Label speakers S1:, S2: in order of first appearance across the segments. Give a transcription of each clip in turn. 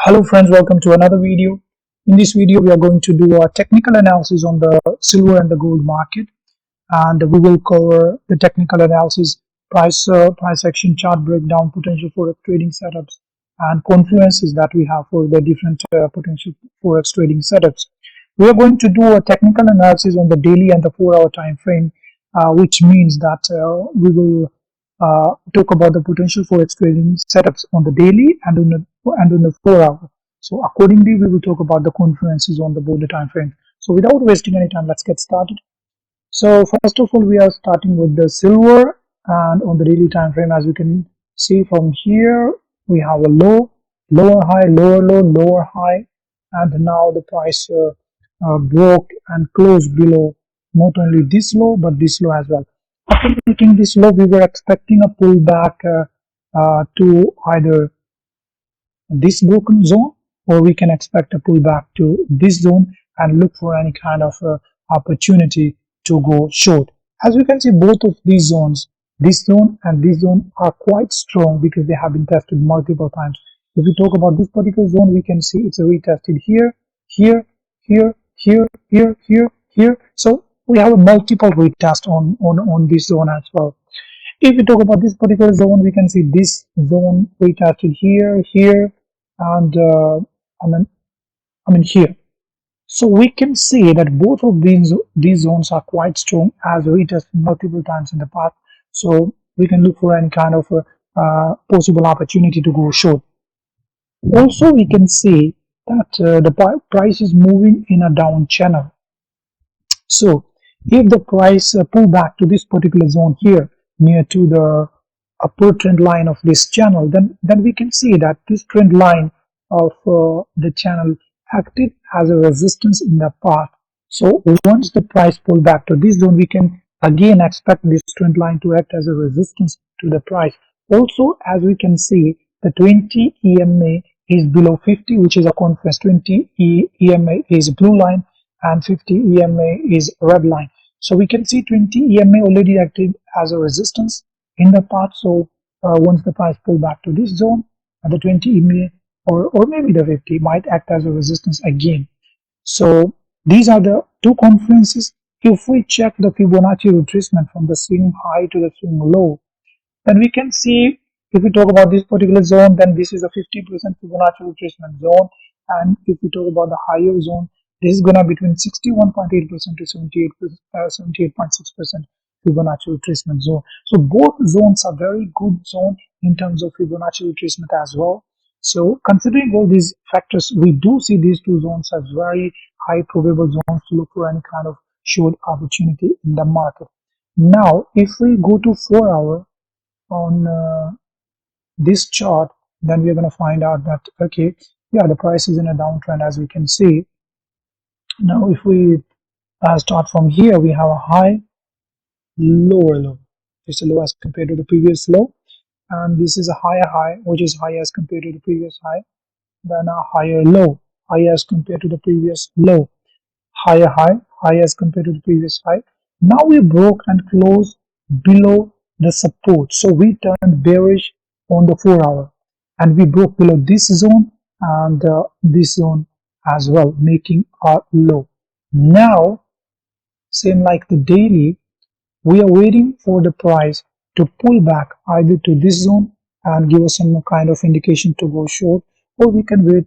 S1: Hello friends, welcome to another video. In this video, we are going to do a technical analysis on the silver and the gold market, and we will cover the technical analysis, price action, chart breakdown, potential forex trading setups, and confluences that we have for the different potential forex trading setups. We are going to do a technical analysis on the daily and the 4-hour time frame, which means that we will talk about the potential forex trading setups on the daily and on the 4-hour. So accordingly, we will talk about the confluences on the both the time frame. So without wasting any time, let's get started. So first of all, we are starting with the silver, and on the daily time frame, as you can see from here, we have a low, lower high, lower low, lower high, and now the price broke and closed below not only this low but this low as well. After making this low, we were expecting a pullback to either this broken zone, or we can expect a pullback to this zone and look for any kind of opportunity to go short. As you can see, both of these zones, this zone and this zone, are quite strong because they have been tested multiple times. If we talk about this particular zone, we can see it's retested here, here, here, here, here, here, here. So we have a multiple retest on this zone as well. If we talk about this particular zone, we can see this zone retested here, here, and I mean here. So we can see that both of these zones are quite strong, as retested multiple times in the past. So we can look for any kind of possible opportunity to go short. Also, we can see that the price is moving in a down channel. So if the price pull back to this particular zone here, near to the upper trend line of this channel, then we can see that this trend line of the channel acted as a resistance in the past. So once the price pull back to this zone, we can again expect this trend line to act as a resistance to the price. Also, as we can see, the 20 EMA is below 50, which is a confluence. 20 EMA is blue line and 50 EMA is red line. So we can see 20 EMA already acted as a resistance in the past. So once the price pull back to this zone, the 20 EMA or maybe the 50 might act as a resistance again. So these are the two confluences. If we check the Fibonacci retracement from the swing high to the swing low, then we can see, if we talk about this particular zone, then this is a 50% Fibonacci retracement zone, and if we talk about the higher zone, this is gonna between 61.8% to 78.6% Fibonacci retracement zone. So both zones are very good zone in terms of Fibonacci retracement as well. So considering all these factors, we do see these two zones as very high probable zones to look for any kind of short opportunity in the market. Now, if we go to 4-hour on this chart, then we're going to find out that, okay, yeah, the price is in a downtrend, as we can see. Now, if we start from here, we have a high, lower low. It's a low as compared to the previous low, and this is a higher high, which is high as compared to the previous high. Then a higher low, high as compared to the previous low, higher high, high as compared to the previous high. Now we broke and closed below the support, so we turned bearish on the 4-hour, and we broke below this zone and this zone as well, making a low. Now, same like the daily, we are waiting for the price to pull back either to this zone and give us some kind of indication to go short, or we can wait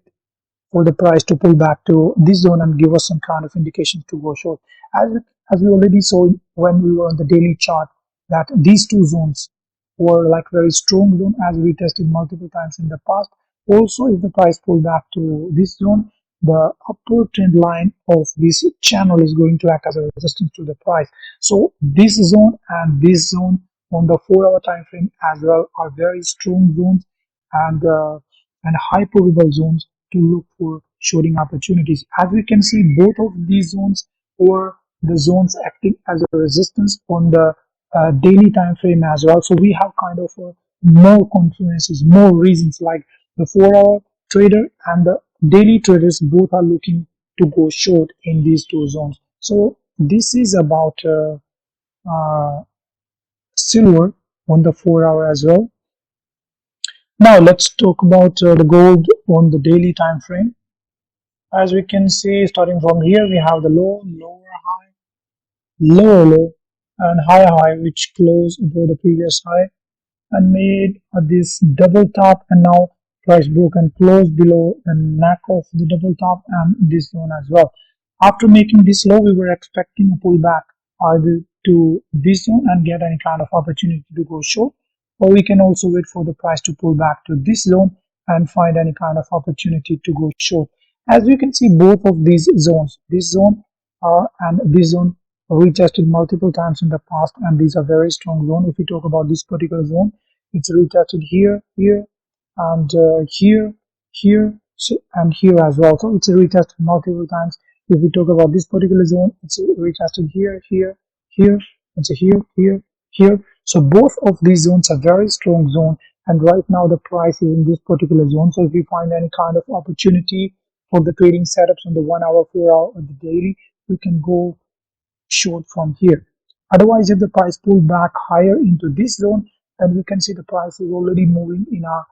S1: for the price to pull back to this zone and give us some kind of indication to go short. As we already saw when we were on the daily chart, that these two zones were like very strong zone, as we tested multiple times in the past. Also, if the price pull back to this zone, the upper trend line of this channel is going to act as a resistance to the price. So this zone and this zone on the 4-hour time frame as well are very strong zones and high probable zones to look for shorting opportunities. As we can see, both of these zones were the zones acting as a resistance on the daily time frame as well. So we have kind of more confluences, more reasons, like the 4-hour trader and the daily traders both are looking to go short in these two zones. So this is about silver on the 4-hour as well. Now let's talk about the gold on the daily time frame. As we can see, starting from here, we have the low, lower high, lower low, and higher high, which closed above the previous high and made this double top, and now price broke and closed below the neck of the double top and this zone as well. After making this low, we were expecting a pullback either to this zone and get any kind of opportunity to go short, or we can also wait for the price to pull back to this zone and find any kind of opportunity to go short. As you can see, both of these zones, this zone and this zone, retested multiple times in the past, and these are very strong zone. If we talk about this particular zone, it's retested here, here, and here, here, so, and here as well. So it's retested multiple times. If we talk about this particular zone, it's retested here, here, here, and so here, here, here. So both of these zones are very strong zone, and right now the price is in this particular zone. So if we find any kind of opportunity for the trading setups on the 1 hour, 4 hour, or the daily, we can go short from here. Otherwise, if the price pull back higher into this zone, then we can see the price is already moving in a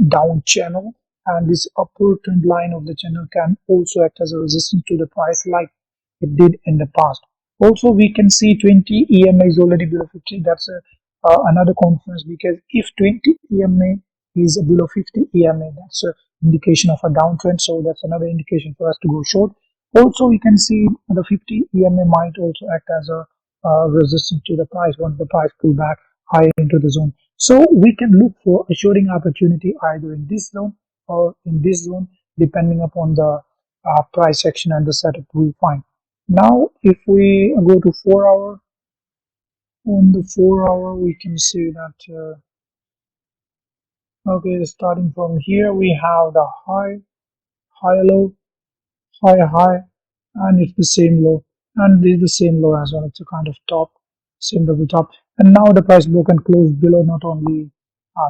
S1: down channel, and this upward trend line of the channel can also act as a resistance to the price like it did in the past. Also, we can see 20 EMA is already below 50. That's another confluence, because if 20 EMA is below 50 EMA, that's an indication of a downtrend. So that's another indication for us to go short. Also, we can see the 50 EMA might also act as a resistance to the price once the price pull back higher into the zone. So we can look for a shorting opportunity either in this zone or in this zone, depending upon the price action and the setup we find. Now, if we go to 4 hour, on the 4 hour, we can see that, okay, starting from here, we have the high, high, low, high, high, and it's the same low, and this is the same low as well. It's a kind of top, same double top, and now the price broke and closed below not only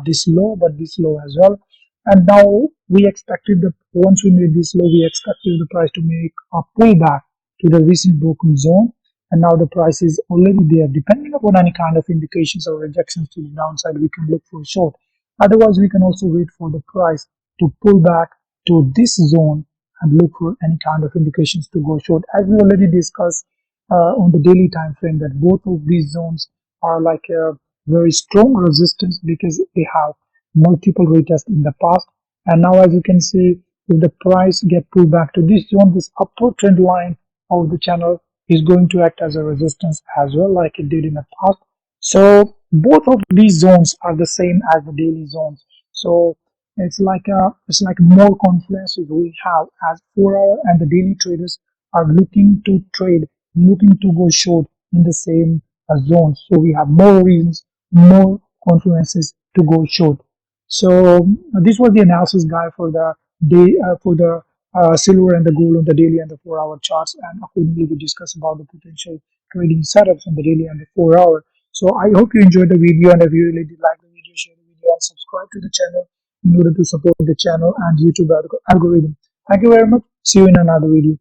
S1: this low but this low as well. And now we expected that once we made this low, we expected the price to make a pullback to the recent broken zone, and now the price is already there. Depending upon any kind of indications or rejections to the downside, we can look for a short. Otherwise, we can also wait for the price to pull back to this zone and look for any kind of indications to go short. As we already discussed on the daily time frame, that both of these zones are like a very strong resistance because they have multiple retests in the past. And now, as you can see, if the price get pulled back to this zone, this upward trend line of the channel is going to act as a resistance as well, like it did in the past. So both of these zones are the same as the daily zones. So it's like more confluences we have as 4 hour, and the daily traders are looking to trade, looking to go short in the same zones. So we have more reasons, more confluences to go short. So this was the analysis guide for the day for the silver and the gold on the daily and the 4 hour charts, and accordingly we discuss about the potential trading setups on the daily and the 4 hour. So I hope you enjoyed the video, and if you really did like the video, share the video and subscribe to the channel in order to support the channel and YouTube algorithm. Thank you very much. See you in another video.